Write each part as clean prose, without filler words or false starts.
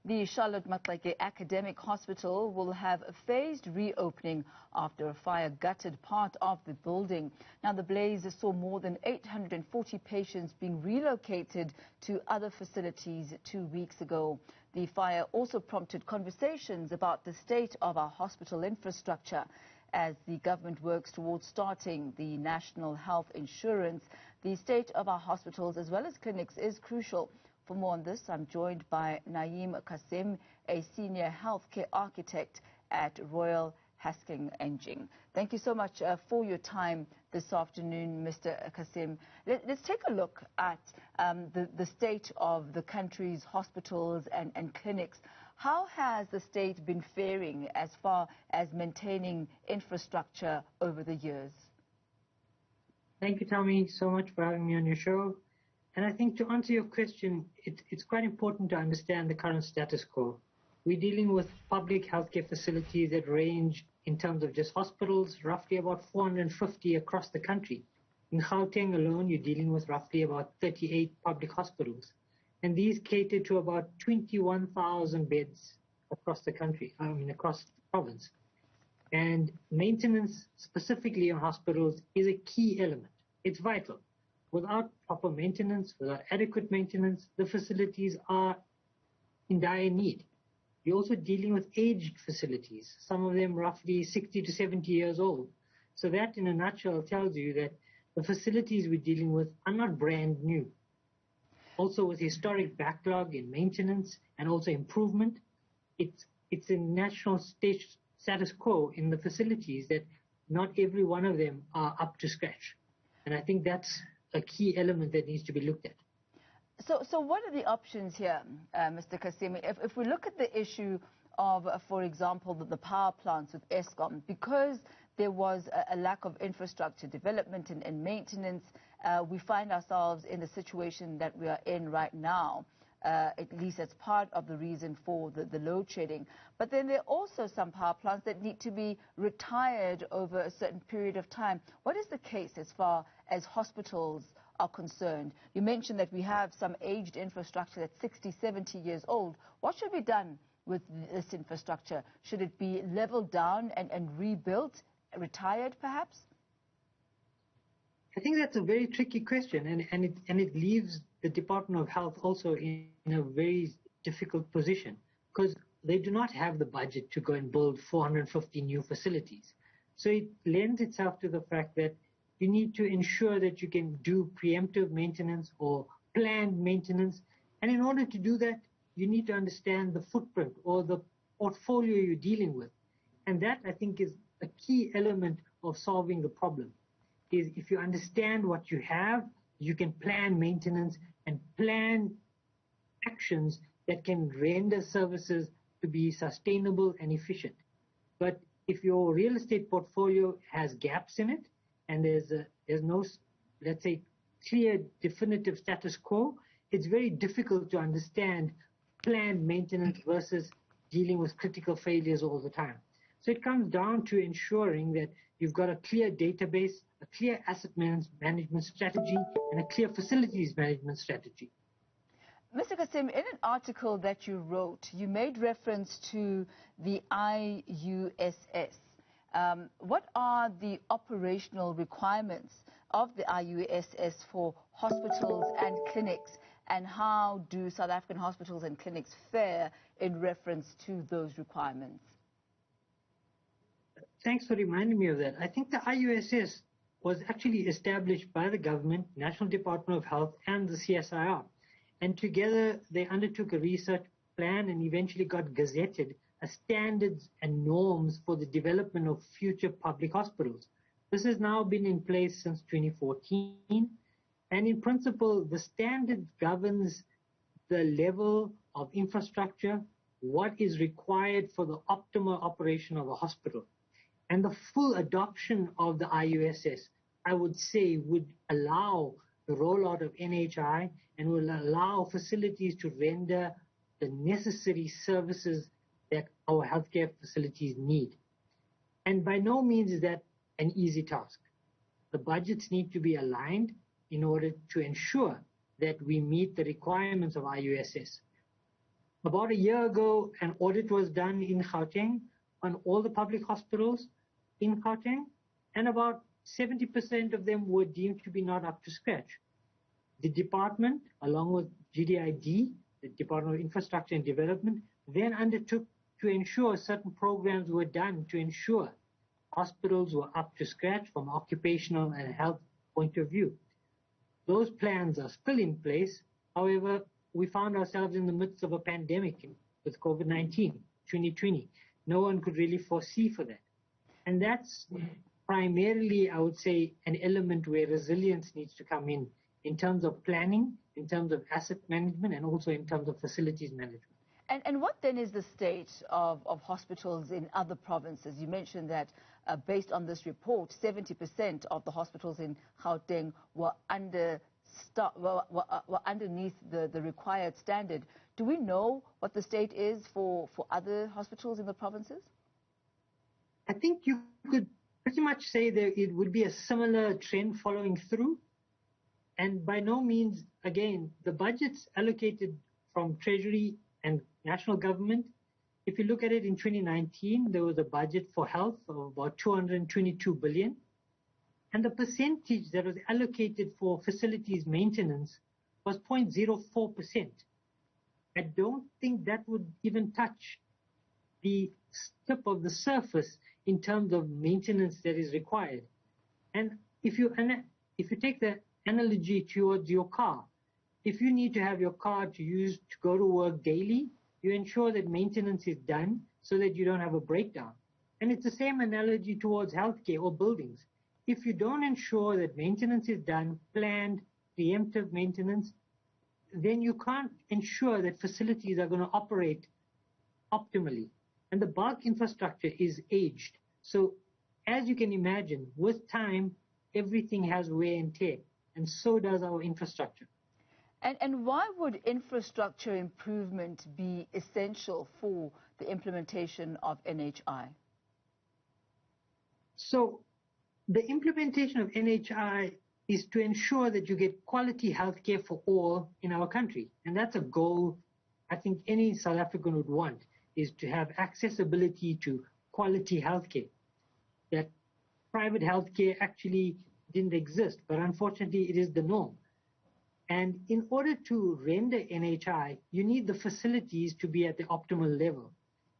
The Charlotte Maxeke Academic Hospital will have a phased reopening after a fire gutted part of the building. Now, the blaze saw more than 840 patients being relocated to other facilities 2 weeks ago. The fire also prompted conversations about the state of our hospital infrastructure. As the government works towards starting the national health insurance, the state of our hospitals as well as clinics is crucial. For more on this, I'm joined by Naeem Cassim, a senior healthcare architect at Royal Haskoning. Thank you so much for your time this afternoon, Mr. Cassim. Let's take a look at the state of the country's hospitals and clinics. How has the state been faring as far as maintaining infrastructure over the years? Thank you, Tommy, so much for having me on your show. And I think to answer your question, it's quite important to understand the current status quo. We're dealing with public healthcare facilities that range in terms of just hospitals, roughly about 450 across the country. In Gauteng alone, you're dealing with roughly about 38 public hospitals. And these cater to about 21,000 beds across the country, across the province. And maintenance, specifically on hospitals, is a key element. It's vital. Without proper maintenance, without adequate maintenance, the facilities are in dire need. You're also dealing with aged facilities, some of them roughly 60 to 70 years old. So that, in a nutshell, tells you that the facilities we're dealing with are not brand new. Also, with historic backlog in maintenance and also improvement, it's a national status quo in the facilities that not every one of them are up to scratch. And I think that's a key element that needs to be looked at. So what are the options here, Mr. Cassim? If we look at the issue of, for example, the power plants with Eskom, because there was a lack of infrastructure development and maintenance, we find ourselves in the situation that we are in right now. At least that's part of the reason for the load shedding. But then there are also some power plants that need to be retired over a certain period of time. What is the case as far as hospitals are concerned? You mentioned that we have some aged infrastructure that's 60, 70 years old. What should be done with this infrastructure? Should it be leveled down and rebuilt, retired perhaps? I think that's a very tricky question, and it leaves the Department of Health also in a very difficult position, because they do not have the budget to go and build 450 new facilities. So it lends itself to the fact that you need to ensure that you can do preemptive maintenance or planned maintenance. And in order to do that, you need to understand the footprint or the portfolio you're dealing with. And that, I think, is a key element of solving the problem. Is if you understand what you have, you can plan maintenance and plan actions that can render services to be sustainable and efficient. But if your real estate portfolio has gaps in it, and there's no, let's say, clear, definitive status quo, it's very difficult to understand planned maintenance versus dealing with critical failures all the time. So it comes down to ensuring that you've got a clear database, a clear asset management strategy, and a clear facilities management strategy. Mr. Cassim, in an article that you wrote, you made reference to the IUSS. What are the operational requirements of the IUSS for hospitals and clinics, and how do South African hospitals and clinics fare in reference to those requirements? Thanks for reminding me of that. I think the IUSS was actually established by the government, National Department of Health, and the CSIR. And together they undertook a research plan and eventually got gazetted as standards and norms for the development of future public hospitals. This has now been in place since 2014. And in principle, the standard governs the level of infrastructure, what is required for the optimal operation of a hospital. And the full adoption of the IUSS, I would say, would allow the rollout of NHI and will allow facilities to render the necessary services that our healthcare facilities need. And by no means is that an easy task. The budgets need to be aligned in order to ensure that we meet the requirements of IUSS. About a year ago, an audit was done in Gauteng on all the public hospitals in Gauteng, and about 70% of them were deemed to be not up to scratch. The department, along with GDID, the Department of Infrastructure and Development, then undertook to ensure certain programs were done to ensure hospitals were up to scratch from occupational and health point of view. Those plans are still in place. However, we found ourselves in the midst of a pandemic with COVID-19, 2020. No one could really foresee for that. And that's primarily, I would say, an element where resilience needs to come in terms of planning, in terms of asset management, and also in terms of facilities management. And what then is the state of hospitals in other provinces? You mentioned that based on this report, 70% of the hospitals in Gauteng were underneath the required standard. Do we know what the state is for other hospitals in the provinces? I think you could pretty much say that it would be a similar trend following through. And by no means, again, the budgets allocated from Treasury and national government, if you look at it in 2019, there was a budget for health of about 222 billion. And the percentage that was allocated for facilities maintenance was 0.04%. I don't think that would even touch the tip of the surface in terms of maintenance that is required. And if you take the analogy towards your car, if you need to have your car to use to go to work daily, you ensure that maintenance is done so that you don't have a breakdown. And it's the same analogy towards healthcare or buildings. If you don't ensure that maintenance is done, planned, preemptive maintenance, then you can't ensure that facilities are going to operate optimally. And the bulk infrastructure is aged. So as you can imagine, with time, everything has wear and tear, and so does our infrastructure. And why would infrastructure improvement be essential for the implementation of NHI? So the implementation of NHI is to ensure that you get quality healthcare for all in our country. And that's a goal I think any South African would want, is to have accessibility to quality healthcare. That private healthcare actually didn't exist, but unfortunately it is the norm. And in order to render NHI, you need the facilities to be at the optimal level.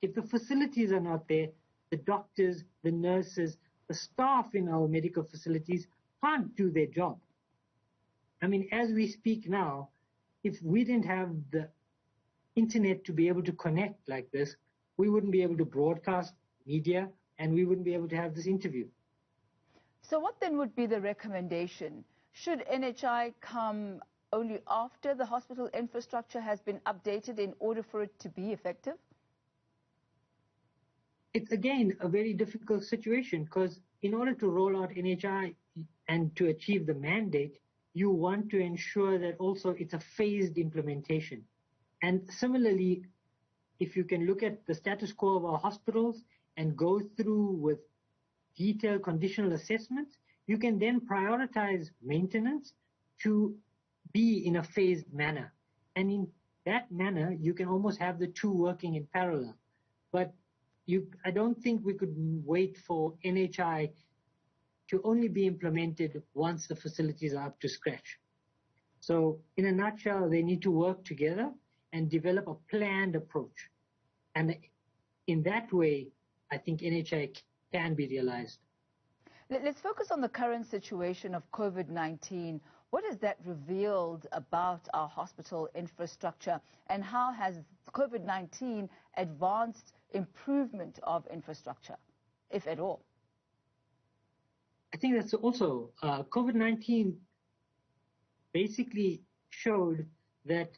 If the facilities are not there, the doctors, the nurses, the staff in our medical facilities can't do their job. I mean, as we speak now, if we didn't have the internet to be able to connect like this, we wouldn't be able to broadcast media, and we wouldn't be able to have this interview. So what then would be the recommendation? Should NHI come only after the hospital infrastructure has been updated in order for it to be effective? It's again a very difficult situation, because in order to roll out NHI and to achieve the mandate, you want to ensure that also it's a phased implementation. And similarly, if you can look at the status quo of our hospitals and go through with detailed conditional assessments, you can then prioritize maintenance to be in a phased manner. And in that manner, you can almost have the two working in parallel. But I don't think we could wait for NHI to only be implemented once the facilities are up to scratch. So in a nutshell, they need to work together and develop a planned approach. And in that way, I think NHI can be realized. Let's focus on the current situation of COVID-19. What has that revealed about our hospital infrastructure, and how has COVID-19 advanced improvement of infrastructure, if at all? I think that's also, COVID-19 basically showed that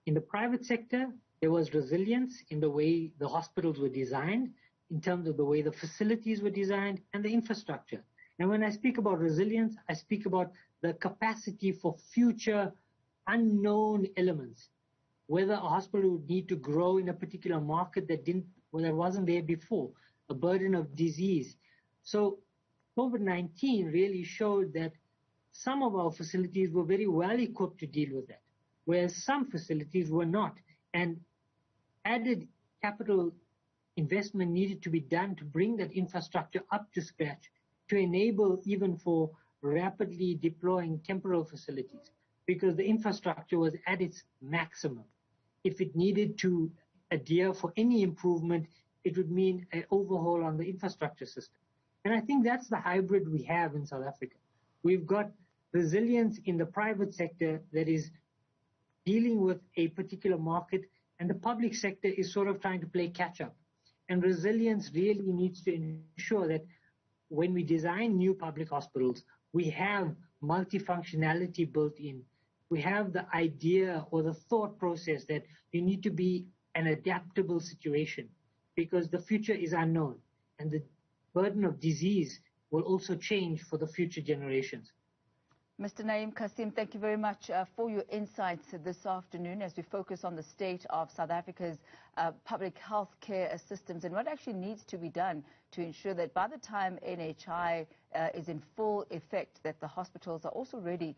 in the private sector, there was resilience in the way the hospitals were designed, in terms of the way the facilities were designed, and the infrastructure. And when I speak about resilience, I speak about the capacity for future unknown elements, whether a hospital would need to grow in a particular market that wasn't there before, a burden of disease. So COVID-19 really showed that some of our facilities were very well equipped to deal with that, whereas some facilities were not. And added capital investment needed to be done to bring that infrastructure up to scratch, to enable even for rapidly deploying temporal facilities, because the infrastructure was at its maximum. If it needed to adhere for any improvement, it would mean an overhaul on the infrastructure system. And I think that's the hybrid we have in South Africa. We've got resilience in the private sector that is dealing with a particular market, and the public sector is sort of trying to play catch up. And resilience really needs to ensure that when we design new public hospitals, we have multifunctionality built in. We have the idea or the thought process that you need to be an adaptable situation, because the future is unknown and the burden of disease will also change for the future generations. Mr. Naeem Cassim, thank you very much for your insights this afternoon as we focus on the state of South Africa's public health care systems and what actually needs to be done to ensure that by the time NHI is in full effect, that the hospitals are also ready